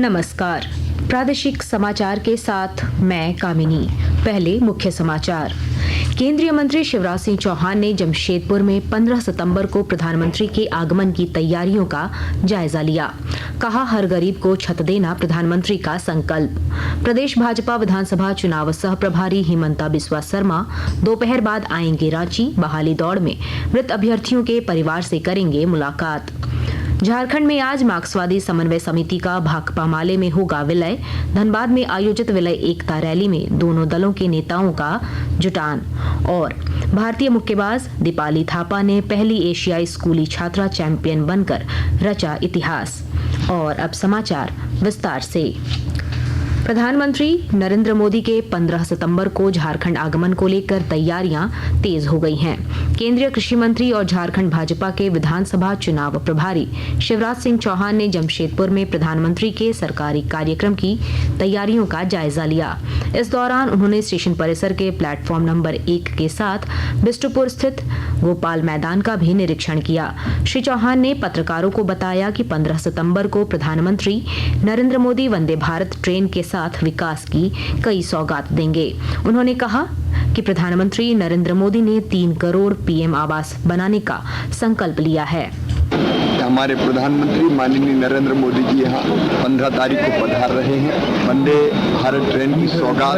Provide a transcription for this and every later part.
नमस्कार। प्रादेशिक समाचार के साथ मैं कामिनी। पहले मुख्य समाचार। केंद्रीय मंत्री शिवराज सिंह चौहान ने जमशेदपुर में 15 सितंबर को प्रधानमंत्री के आगमन की तैयारियों का जायजा लिया। कहा, हर गरीब को छत देना प्रधानमंत्री का संकल्प। प्रदेश भाजपा विधानसभा चुनाव सह प्रभारी हिमंता बिस्वा शर्मा दोपहर बाद आएंगे रांची। बहाली दौड़ में मृत अभ्यर्थियों के परिवार से करेंगे मुलाकात। झारखंड में आज मार्क्सवादी समन्वय समिति का भाकपा माले में होगा विलय। धनबाद में आयोजित विलय एकता रैली में दोनों दलों के नेताओं का जुटान। और भारतीय मुक्केबाज दीपाली थापा ने पहली एशियाई स्कूली छात्रा चैंपियन बनकर रचा इतिहास। और अब समाचार विस्तार से। प्रधानमंत्री नरेंद्र मोदी के 15 सितंबर को झारखंड आगमन को लेकर तैयारियां तेज हो गई हैं। केंद्रीय कृषि मंत्री और झारखंड भाजपा के विधानसभा चुनाव प्रभारी शिवराज सिंह चौहान ने जमशेदपुर में प्रधानमंत्री के सरकारी कार्यक्रम की तैयारियों का जायजा लिया। इस दौरान उन्होंने स्टेशन परिसर के प्लेटफॉर्म नंबर 1 के साथ बिष्टुपुर स्थित गोपाल मैदान का भी निरीक्षण किया। श्री चौहान ने पत्रकारों को बताया कि 15 सितंबर को प्रधानमंत्री नरेंद्र मोदी वंदे भारत ट्रेन के साथ विकास की कई सौगात देंगे। उन्होंने कहा कि प्रधानमंत्री नरेंद्र मोदी ने 3 करोड़ पीएम आवास बनाने का संकल्प लिया है। हमारे प्रधानमंत्री माननीय नरेंद्र मोदी जी यहाँ 15 तारीख को पधार रहे हैं। वंदे भारत ट्रेन की सौगात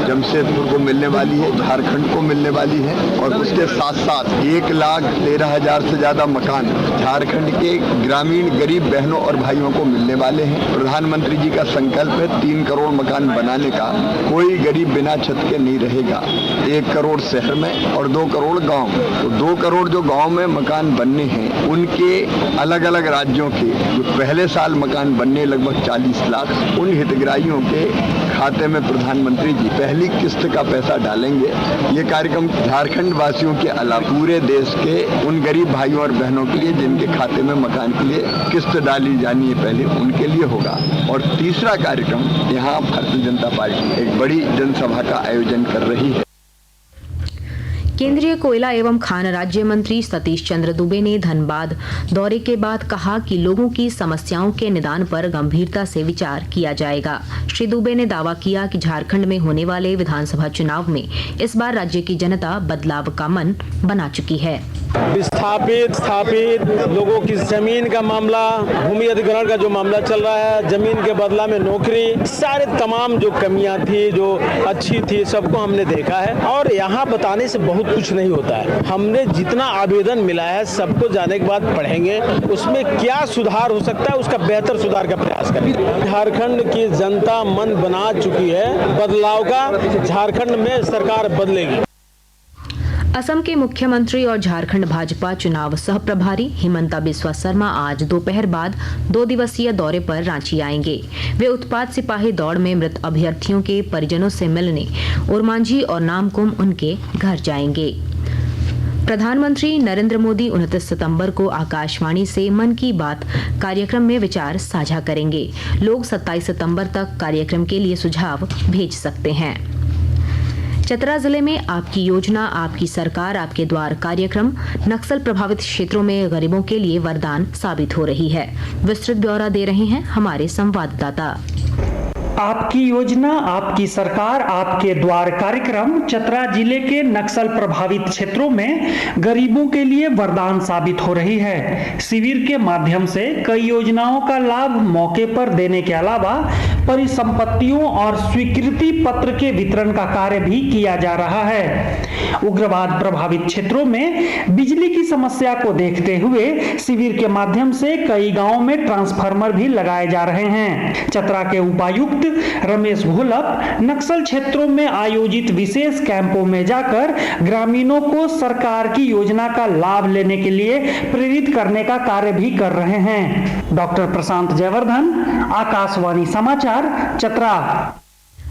जमशेदपुर को मिलने वाली है, झारखंड को मिलने वाली है और उसके साथ साथ 1,13,000 से ज्यादा मकान झारखंड के ग्रामीण गरीब बहनों और भाइयों को मिलने वाले हैं। प्रधानमंत्री जी का संकल्प है 3 करोड़ मकान बनाने का। कोई गरीब बिना छत के नहीं रहेगा। 1 करोड़ शहर में और 2 करोड़ गाँव में। तो 2 करोड़ जो गाँव में मकान बनने हैं उनके अलग अलग राज्यों के जो पहले साल मकान बनने लगभग 40 लाख, उन हितग्राहियों के खाते में प्रधानमंत्री जी पहली किस्त का पैसा डालेंगे। ये कार्यक्रम झारखंड वासियों के अलावा पूरे देश के उन गरीब भाइयों और बहनों के लिए जिनके खाते में मकान के लिए किस्त डाली जानी है पहले, उनके लिए होगा। और तीसरा कार्यक्रम, यहाँ भारतीय जनता पार्टी एक बड़ी जनसभा का आयोजन कर रही है। केंद्रीय कोयला एवं खान राज्य मंत्री सतीश चंद्र दुबे ने धनबाद दौरे के बाद कहा कि लोगों की समस्याओं के निदान पर गंभीरता से विचार किया जाएगा। श्री दुबे ने दावा किया कि झारखंड में होने वाले विधानसभा चुनाव में इस बार राज्य की जनता बदलाव का मन बना चुकी है। स्थापित लोगों की जमीन का मामला, भूमि अधिग्रहण का जो मामला चल रहा है, जमीन के बदला में नौकरी, सारे तमाम जो कमियां थी, जो अच्छी थी, सबको हमने देखा है। और यहाँ बताने से बहुत कुछ नहीं होता है। हमने जितना आवेदन मिला है सबको जाने के बाद पढ़ेंगे, उसमें क्या सुधार हो सकता है, उसका बेहतर सुधार का प्रयास करेंगे। झारखंड की जनता मन बना चुकी है बदलाव का। झारखंड में सरकार बदलेगी। असम के मुख्यमंत्री और झारखंड भाजपा चुनाव सह प्रभारी हिमंता बिस्वा शर्मा आज दोपहर बाद 2 दिवसीय दौरे पर रांची आएंगे। वे उत्पाद सिपाही दौड़ में मृत अभ्यर्थियों के परिजनों से मिलने ओरमांझी और नामकुम उनके घर जाएंगे। प्रधानमंत्री नरेंद्र मोदी 29 सितंबर को आकाशवाणी से मन की बात कार्यक्रम में विचार साझा करेंगे। लोग 27 सितंबर तक कार्यक्रम के लिए सुझाव भेज सकते हैं। चतरा जिले में आपकी योजना आपकी सरकार आपके द्वार कार्यक्रम नक्सल प्रभावित क्षेत्रों में गरीबों के लिए वरदान साबित हो रही है। विस्तृत ब्यौरा दे रहे हैं हमारे संवाददाता। आपकी योजना आपकी सरकार आपके द्वार कार्यक्रम चतरा जिले के नक्सल प्रभावित क्षेत्रों में गरीबों के लिए वरदान साबित हो रही है। शिविर के माध्यम से कई योजनाओं का लाभ मौके पर देने के अलावा परिसंपत्तियों और स्वीकृति पत्र के वितरण का कार्य भी किया जा रहा है। उग्रवाद प्रभावित क्षेत्रों में बिजली की समस्या को देखते हुए शिविर के माध्यम से कई गांवों में ट्रांसफार्मर भी लगाए जा रहे हैं। चतरा के उपायुक्त रमेश घोलप नक्सल क्षेत्रों में आयोजित विशेष कैंपों में जाकर ग्रामीणों को सरकार की योजना का लाभ लेने के लिए प्रेरित करने का कार्य भी कर रहे हैं। डॉक्टर प्रशांत जयवर्धन, आकाशवाणी समाचार, चतरा।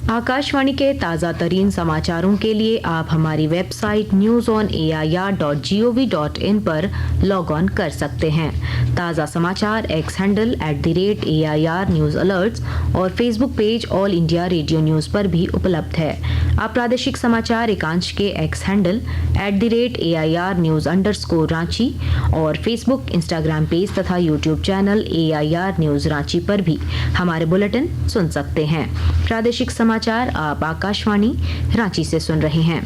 आकाशवाणी के ताज़ा तरीन समाचारों के लिए आप हमारी वेबसाइट newsonair.gov.in पर लॉग ऑन कर सकते हैं। ताज़ा समाचार X handle @AIR news alerts और Facebook page All India Radio news पर भी उपलब्ध है। आप प्रादेशिक समाचार एकांश के X handle @AIR news_ Ranchi और फेसबुक, इंस्टाग्राम पेज तथा YouTube channel AIR news Ranchi पर भी हमारे बुलेटिन सुन सकते हैं। प्रादेशिक समाचार आप आकाशवाणी रांची से सुन रहे हैं।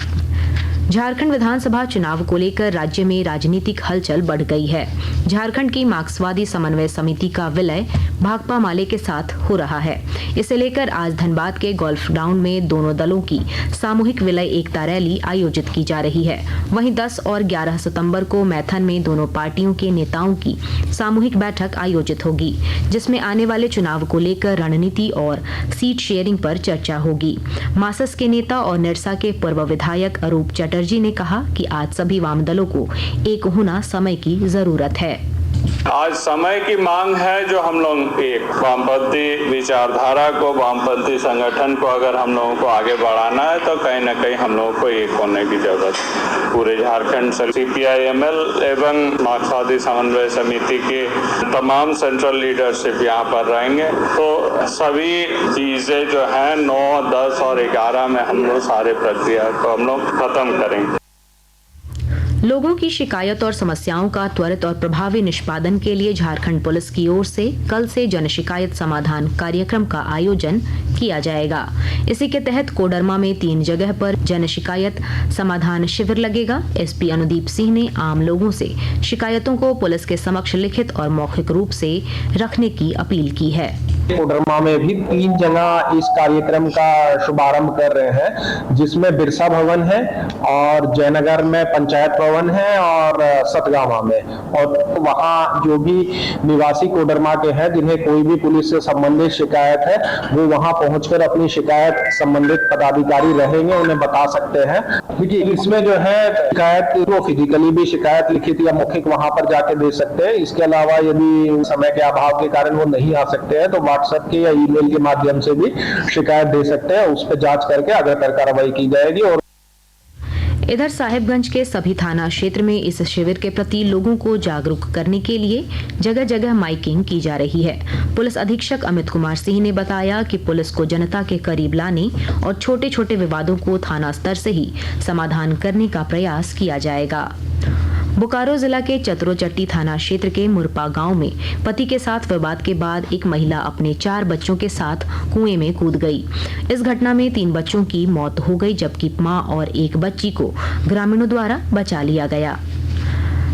झारखंड विधानसभा चुनाव को लेकर राज्य में राजनीतिक हलचल बढ़ गई है। झारखंड की मार्क्सवादी समन्वय समिति का विलय भाकपा माले के साथ हो रहा है। इसे लेकर आज धनबाद के गोल्फ ग्राउंड में दोनों दलों की सामूहिक विलय एकता रैली आयोजित की जा रही है। वहीं 10 और 11 सितंबर को मैथन में दोनों पार्टियों के नेताओं की सामूहिक बैठक आयोजित होगी, जिसमें आने वाले चुनाव को लेकर रणनीति और सीट शेयरिंग पर चर्चा होगी। मासस के नेता और निरसा के पूर्व विधायक अरूप चटर्जी ने कहा कि आज सभी वाम दलों को एक होना समय की जरूरत है। आज समय की मांग है जो हम लोग एक वामपंथी विचारधारा को, वामपंथी संगठन को अगर हम लोगों को आगे बढ़ाना है तो कहीं न कहीं हम लोगों को एक होने की जरूरत है। पूरे झारखंड से CPI-ML एवं मार्क्सवादी समन्वय समिति के तमाम सेंट्रल लीडरशिप यहाँ पर रहेंगे, तो सभी चीजें जो है 9, 10 और 11 में हम लोग सारे प्रक्रिया को हम लोग खत्म करेंगे। लोगों की शिकायत और समस्याओं का त्वरित और प्रभावी निष्पादन के लिए झारखंड पुलिस की ओर से कल से जन शिकायत समाधान कार्यक्रम का आयोजन किया जाएगा। इसी के तहत कोडरमा में 3 जगह पर जन शिकायत समाधान शिविर लगेगा। SP अनुदीप सिंह ने आम लोगों से शिकायतों को पुलिस के समक्ष लिखित और मौखिक रूप से रखने की अपील की है। कोडरमा में भी 3 जगह इस कार्यक्रम का शुभारंभ कर रहे हैं, जिसमें बिरसा भवन है और जयनगर में पंचायत भवन है और सतगावा में। और वहाँ जो भी निवासी कोडरमा के हैं जिन्हें कोई भी पुलिस से संबंधित शिकायत है, वो वहाँ पहुंचकर अपनी शिकायत संबंधित पदाधिकारी रहेंगे, उन्हें बता सकते हैं। देखिए, इसमें जो है शिकायत वो फिजिकली भी शिकायत लिखित या मौखिक वहाँ पर जाके दे सकते हैं। इसके अलावा यदि समय के अभाव के कारण वो नहीं आ सकते हैं तो व्हाट्सएप के या ईमेल के माध्यम से भी शिकायत दे सकते हैं। उस पर जांच करके अग्रतर कार्रवाई की जाएगी। और इधर साहिबगंज के सभी थाना क्षेत्र में इस शिविर के प्रति लोगों को जागरूक करने के लिए जगह जगह माइकिंग की जा रही है। पुलिस अधीक्षक अमित कुमार सिंह ने बताया कि पुलिस को जनता के करीब लाने और छोटे छोटे विवादों को थाना स्तर से ही समाधान करने का प्रयास किया जाएगा। बोकारो जिला के चतरोचट्टी थाना क्षेत्र के मुरपा गांव में पति के साथ विवाद के बाद एक महिला अपने 4 बच्चों के साथ कुएं में कूद गई। इस घटना में 3 बच्चों की मौत हो गई, जबकि मां और एक बच्ची को ग्रामीणों द्वारा बचा लिया गया।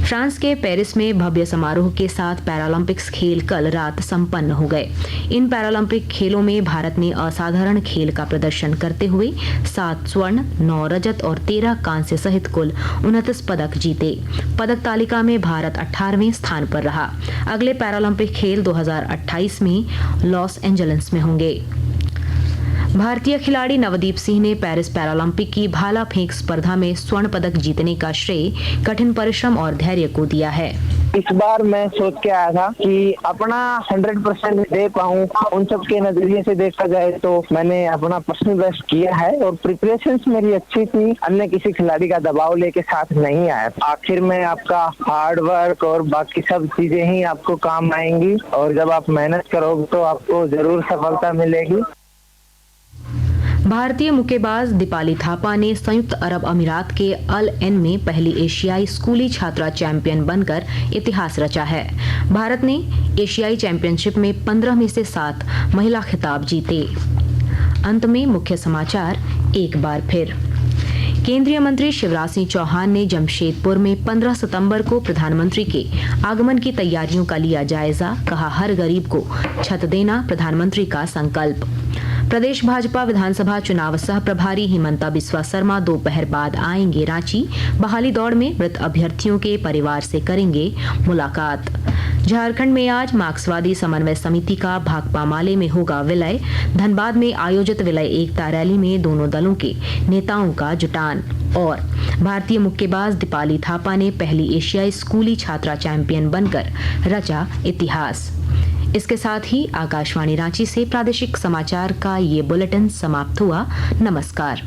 फ्रांस के पेरिस में भव्य समारोह के साथ पैरालंपिक्स खेल कल रात संपन्न हो गए। इन पैरालंपिक खेलों में भारत ने असाधारण खेल का प्रदर्शन करते हुए 7 स्वर्ण, 9 रजत और 13 कांस्य सहित कुल 29 पदक जीते। पदक तालिका में भारत 18वें स्थान पर रहा। अगले पैरालंपिक खेल 2028 में लॉस एंजल्स में होंगे। भारतीय खिलाड़ी नवदीप सिंह ने पेरिस पैरालंपिक की भाला फेंक स्पर्धा में स्वर्ण पदक जीतने का श्रेय कठिन परिश्रम और धैर्य को दिया है। इस बार मैं सोच के आया था कि अपना 100% दे पाऊँ। उन सब के नजरिए से देखा जाए तो मैंने अपना पर्सनल बेस्ट किया है और प्रिपरेशंस मेरी अच्छी थी। अन्य किसी खिलाड़ी का दबाव लेके साथ नहीं आया। आखिर में आपका हार्ड वर्क और बाकी सब चीजें ही आपको काम आएंगी और जब आप मेहनत करोगे तो आपको जरूर सफलता मिलेगी। भारतीय मुक्केबाज दीपाली थापा ने संयुक्त अरब अमीरात के अल एन में पहली एशियाई स्कूली छात्रा चैंपियन बनकर इतिहास रचा है। भारत ने एशियाई चैंपियनशिप में 15 में से 7 महिला खिताब जीते। अंत में मुख्य समाचार एक बार फिर। केंद्रीय मंत्री शिवराज सिंह चौहान ने जमशेदपुर में 15 सितंबर को प्रधानमंत्री के आगमन की तैयारियों का लिया जायजा। कहा, हर गरीब को छत देना प्रधानमंत्री का संकल्प। प्रदेश भाजपा विधानसभा चुनाव सह प्रभारी हिमंता बिस्वा शर्मा दोपहर बाद आएंगे रांची। बहाली दौड़ में मृत अभ्यर्थियों के परिवार से करेंगे मुलाकात। झारखंड में आज मार्क्सवादी समन्वय समिति का भाकपा माले में होगा विलय। धनबाद में आयोजित विलय एकता रैली में दोनों दलों के नेताओं का जुटान। और भारतीय मुक्केबाज दीपाली थापा ने पहली एशियाई स्कूली छात्रा चैंपियन बनकर रचा इतिहास। इसके साथ ही आकाशवाणी रांची से प्रादेशिक समाचार का ये बुलेटिन समाप्त हुआ। नमस्कार।